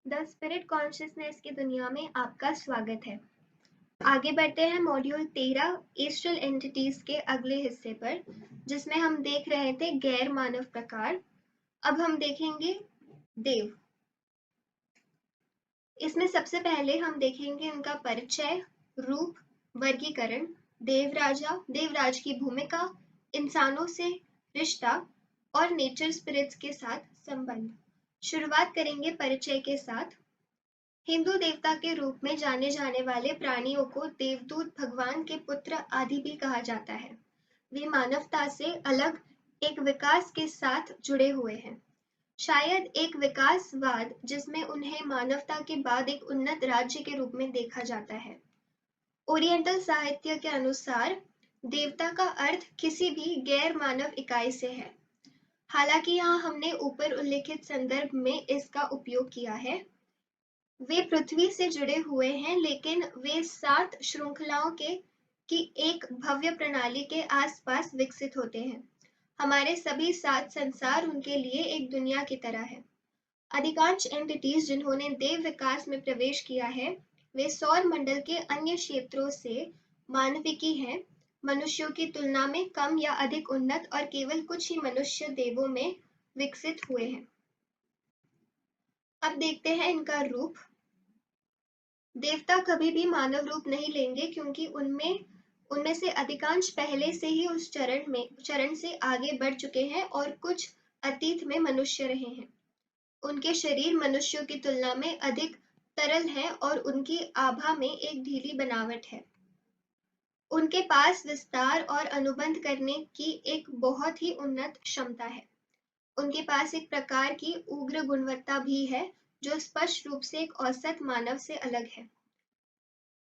The spirit consciousness की दुनिया में आपका स्वागत है। आगे बढ़ते हैं मॉड्यूल 13 एस्ट्रल एंटिटीज के अगले हिस्से पर, जिसमें हम देख रहे थे गैर मानव प्रकार। अब हम देखेंगे देव। इसमें सबसे पहले हम देखेंगे उनका परिचय, रूप, वर्गीकरण, देवराज की भूमिका, इंसानों से रिश्ता और नेचर स्पिरिट्स के साथ संबंध। शुरुआत करेंगे परिचय के साथ। हिंदू देवता के रूप में जाने जाने वाले प्राणियों को देवदूत, भगवान के पुत्र आदि भी कहा जाता है। वे मानवता से अलग एक विकास के साथ जुड़े हुए हैं, शायद एक विकासवाद जिसमें उन्हें मानवता के बाद एक उन्नत राज्य के रूप में देखा जाता है। ओरिएंटल साहित्य के अनुसार देवता का अर्थ किसी भी गैर मानव इकाई से है। हालांकि यहाँ हमने ऊपर उल्लिखित संदर्भ में इसका उपयोग किया है। वे पृथ्वी से जुड़े हुए हैं, लेकिन वे 7 श्रृंखलाओं की एक भव्य प्रणाली के आसपास विकसित होते हैं। हमारे सभी 7 संसार उनके लिए एक दुनिया की तरह है। अधिकांश एंटिटीज जिन्होंने देव विकास में प्रवेश किया है, वे सौर मंडल के अन्य क्षेत्रों से मानविकी हैं, मनुष्यों की तुलना में कम या अधिक उन्नत, और केवल कुछ ही मनुष्य देवों में विकसित हुए हैं। अब देखते हैं इनका रूप। देवता कभी भी मानव रूप नहीं लेंगे, क्योंकि उनमें से अधिकांश पहले से ही उस चरण से आगे बढ़ चुके हैं और कुछ अतीत में मनुष्य रहे हैं। उनके शरीर मनुष्यों की तुलना में अधिक तरल है और उनकी आभा में एक ढीली बनावट है। उनके पास विस्तार और अनुबंध करने की एक बहुत ही उन्नत क्षमता है। उनके पास एक प्रकार की उग्र गुणवत्ता भी है, जो स्पष्ट रूप से एक औसत मानव से अलग है।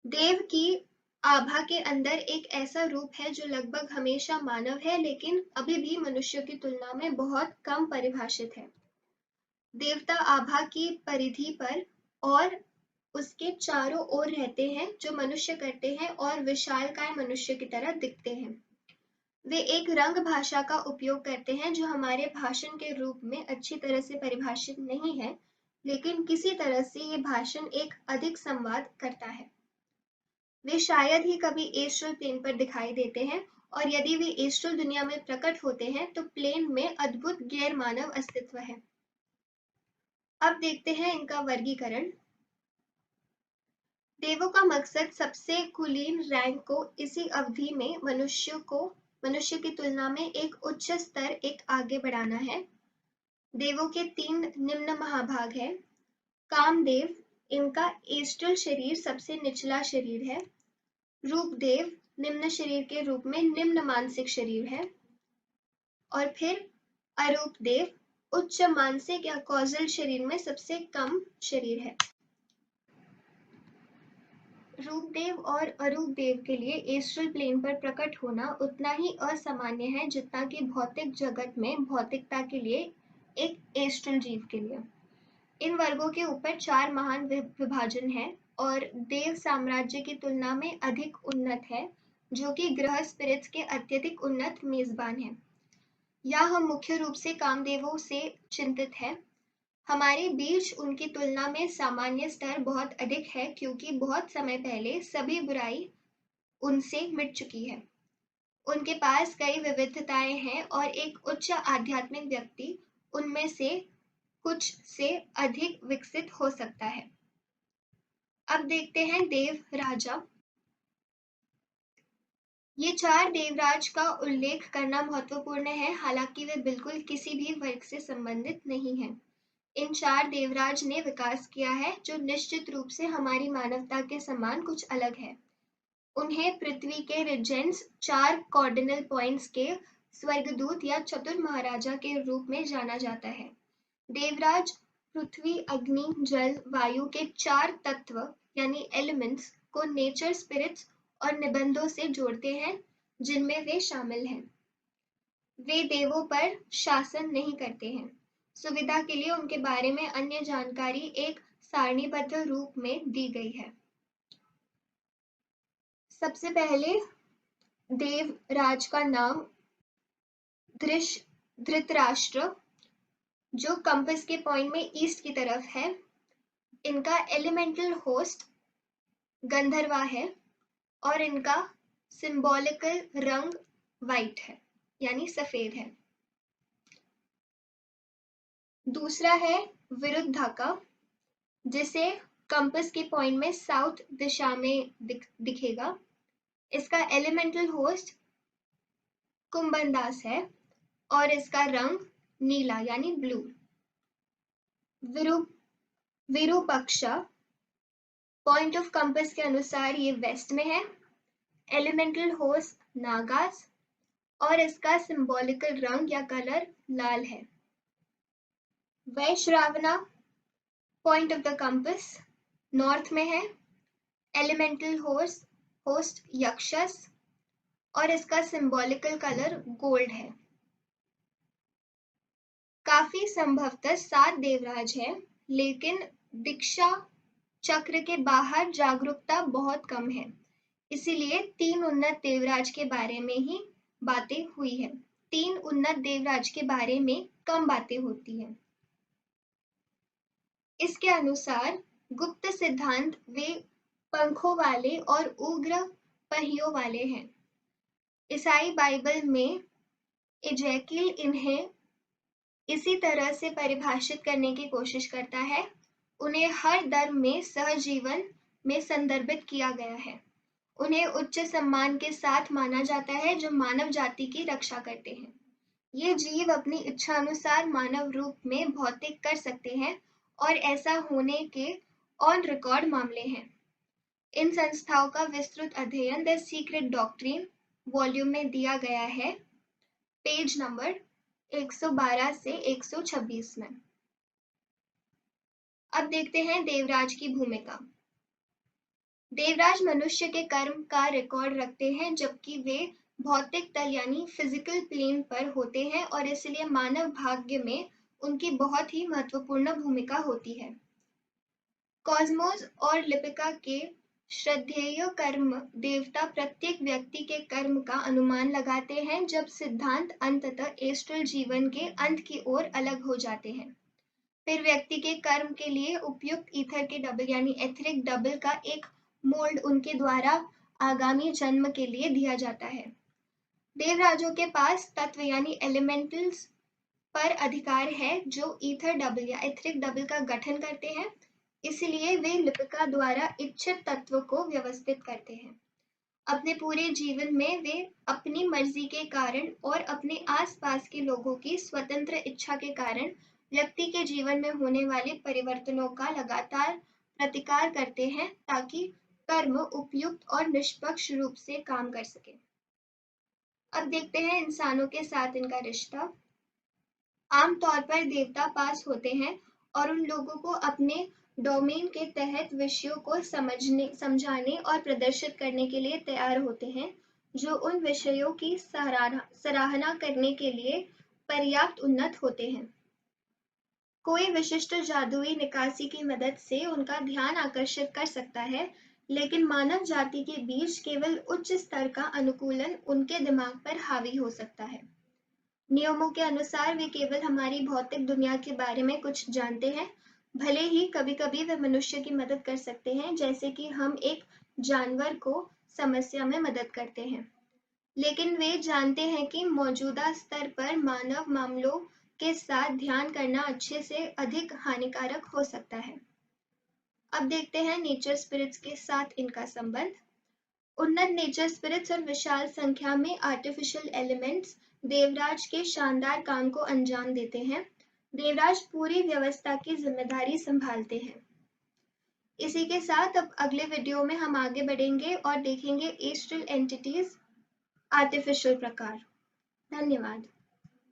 देव की आभा के अंदर एक ऐसा रूप है जो लगभग हमेशा मानव है, लेकिन अभी भी मनुष्यों की तुलना में बहुत कम परिभाषित है। देवता आभा की परिधि पर और उसके चारों ओर रहते हैं, जो मनुष्य करते हैं और विशालकाय मनुष्य की तरह दिखते हैं। वे एक रंग भाषा का उपयोग करते हैं जो हमारे भाषण के रूप में अच्छी तरह से परिभाषित नहीं है, लेकिन किसी तरह से ये भाषण एक अधिक संवाद करता है। वे शायद ही कभी एस्ट्रल प्लेन पर दिखाई देते हैं, और यदि वे एस्ट्रल दुनिया में प्रकट होते हैं तो प्लेन में अद्भुत गैर मानव अस्तित्व है। अब देखते हैं इनका वर्गीकरण। देवों का मकसद सबसे कुलीन रैंक को इसी अवधि में मनुष्य की तुलना में एक उच्च स्तर एक आगे बढ़ाना है। देवों के 3 निम्न महाभाग हैं। कामदेव, इनका एस्ट्रल शरीर सबसे निचला शरीर है। रूपदेव निम्न शरीर के रूप में निम्न मानसिक शरीर है। और फिर अरूपदेव उच्च मानसिक या कॉजल शरीर में सबसे कम शरीर है। रूपदेव और अरूपदेव के लिए एस्ट्रल प्लेन पर प्रकट होना उतना ही असामान्य है जितना कि भौतिक जगत में भौतिकता के लिए एक एस्ट्रल जीव के लिए। इन वर्गों के ऊपर 4 महान विभाजन हैं और देव साम्राज्य की तुलना में अधिक उन्नत है, जो कि ग्रह स्पिरिट्स के अत्यधिक उन्नत मेजबान हैं। या हम मुख्य रूप से कामदेवों से चिंतित हैं। हमारे बीच उनकी तुलना में सामान्य स्तर बहुत अधिक है, क्योंकि बहुत समय पहले सभी बुराई उनसे मिट चुकी है। उनके पास कई विविधताएं हैं और एक उच्च आध्यात्मिक व्यक्ति उनमें से कुछ से अधिक विकसित हो सकता है। अब देखते हैं देव राजा। ये 4 देवराज का उल्लेख करना महत्वपूर्ण है, हालांकि वे बिल्कुल किसी भी वर्ग से संबंधित नहीं हैं। इन 4 देवराज ने विकास किया है, जो निश्चित रूप से हमारी मानवता के समान कुछ अलग है। उन्हें पृथ्वी के रिजेंट्स, 4 कार्डिनल पॉइंट्स के स्वर्गदूत या चतुर महाराजा के रूप में जाना जाता है। देवराज पृथ्वी, अग्नि, जल, वायु के 4 तत्व यानी एलिमेंट्स को नेचर स्पिरिट्स और निबंधों से जोड़ते हैं, जिनमें वे शामिल हैं। वे देवों पर शासन नहीं करते हैं। सुविधा के लिए उनके बारे में अन्य जानकारी एक सारणीबद्ध रूप में दी गई है। सबसे पहले देवराज का नाम धृतराष्ट्र, जो कंपास के पॉइंट में ईस्ट की तरफ है। इनका एलिमेंटल होस्ट गंधर्वा है और इनका सिंबॉलिकल रंग वाइट है यानी सफेद है। दूसरा है विरुद्धाका, जिसे कंपास के पॉइंट में साउथ दिशा में दिखेगा। इसका एलिमेंटल होस्ट कुंभनदास है और इसका रंग नीला यानी blue. Virupaksha point of compass के अनुसार ये वेस्ट में है। एलिमेंटल होस्ट नागास और इसका सिंबॉलिकल रंग या कलर लाल है। Vaishravana point of the compass north में है। एलिमेंटल होस्ट यक्षस और इसका सिंबॉलिकल कलर गोल्ड है। काफी संभवतः 7 देवराज है, लेकिन दीक्षा चक्र के बाहर जागरूकता बहुत कम है, इसीलिए 3 उन्नत देवराज के बारे में ही बातें हुई है। 3 उन्नत देवराज के बारे में कम बातें होती हैं। इसके अनुसार गुप्त सिद्धांत वे पंखों वाले और उग्र पहियों वाले हैं। ईसाई बाइबल में एजेकियल इन्हें इसी तरह से परिभाषित करने की कोशिश करता है। उन्हें हर धर्म में सहजीवन में संदर्भित किया गया है। उन्हें उच्च सम्मान के साथ माना जाता है, जो मानव जाति की रक्षा करते हैं। ये जीव अपनी इच्छा अनुसार मानव रूप में भौतिक कर सकते हैं और ऐसा होने के ऑन रिकॉर्ड मामले हैं। इन संस्थाओं का विस्तृत अध्ययन द सीक्रेट डॉक्ट्रिन वॉल्यूम में दिया गया है, पेज नंबर 112 से 126 में। अब देखते हैं देवराज की भूमिका। देवराज मनुष्य के कर्म का रिकॉर्ड रखते हैं, जबकि वे भौतिक तल यानी फिजिकल प्लेन पर होते हैं और इसलिए मानव भाग्य में उनकी बहुत ही महत्वपूर्ण भूमिका होती है। कॉस्मोस और लिपिका के श्रद्धेय कर्म देवता प्रत्येक व्यक्ति के कर्म का अनुमान लगाते हैं, जब सिद्धांत अंततः एस्ट्रल जीवन के अंत की ओर अलग हो जाते हैं। फिर व्यक्ति के कर्म के लिए उपयुक्त ईथर के डबल यानी एथरिक डबल का एक मोल्ड उनके द्वारा आगामी जन्म के लिए दिया जाता है। देवराजों के पास तत्व यानी एलिमेंटल्स पर अधिकार है, जो ईथर डबल या एथरिक डबल का गठन करते हैं, इसलिए वे लिपिका द्वारा इच्छित तत्व को व्यवस्थित करते हैं। अपने पूरे जीवन में वे अपनी मर्जी के कारण और अपने आसपास के लोगों की स्वतंत्र इच्छा के कारण व्यक्ति के जीवन में होने वाले परिवर्तनों का लगातार प्रतिकार करते हैं, ताकि कर्म उपयुक्त और निष्पक्ष रूप से काम कर सके। अब देखते हैं इंसानों के साथ इनका रिश्ता। आमतौर पर देवता पास होते हैं और उन लोगों को अपने डोमेन के तहत विषयों को समझाने और प्रदर्शित करने के लिए तैयार होते हैं, जो उन विषयों की सराहना करने के लिए पर्याप्त उन्नत होते हैं। कोई विशिष्ट जादुई निकासी की मदद से उनका ध्यान आकर्षित कर सकता है, लेकिन मानव जाति के बीच केवल उच्च स्तर का अनुकूलन उनके दिमाग पर हावी हो सकता है। नियमों के अनुसार वे केवल हमारी भौतिक दुनिया के बारे में कुछ जानते हैं, भले ही कभी-कभी वे मनुष्य की मदद कर सकते हैं, जैसे कि हम एक जानवर को समस्या में मदद करते हैं। लेकिन वे जानते हैं कि मौजूदा स्तर पर मानव मामलों के साथ ध्यान करना अच्छे से अधिक हानिकारक हो सकता है। अब देखते हैं नेचर स्पिरिट्स के साथ इनका संबंध। उन्नत नेचर स्पिरिट्स और विशाल संख्या में आर्टिफिशियल एलिमेंट्स देवराज के शानदार काम को अंजाम देते हैं। देवराज पूरी व्यवस्था की जिम्मेदारी संभालते हैं। इसी के साथ अब अगले वीडियो में हम आगे बढ़ेंगे और देखेंगे एस्ट्रल एंटिटीज, आर्टिफिशियल प्रकार। धन्यवाद।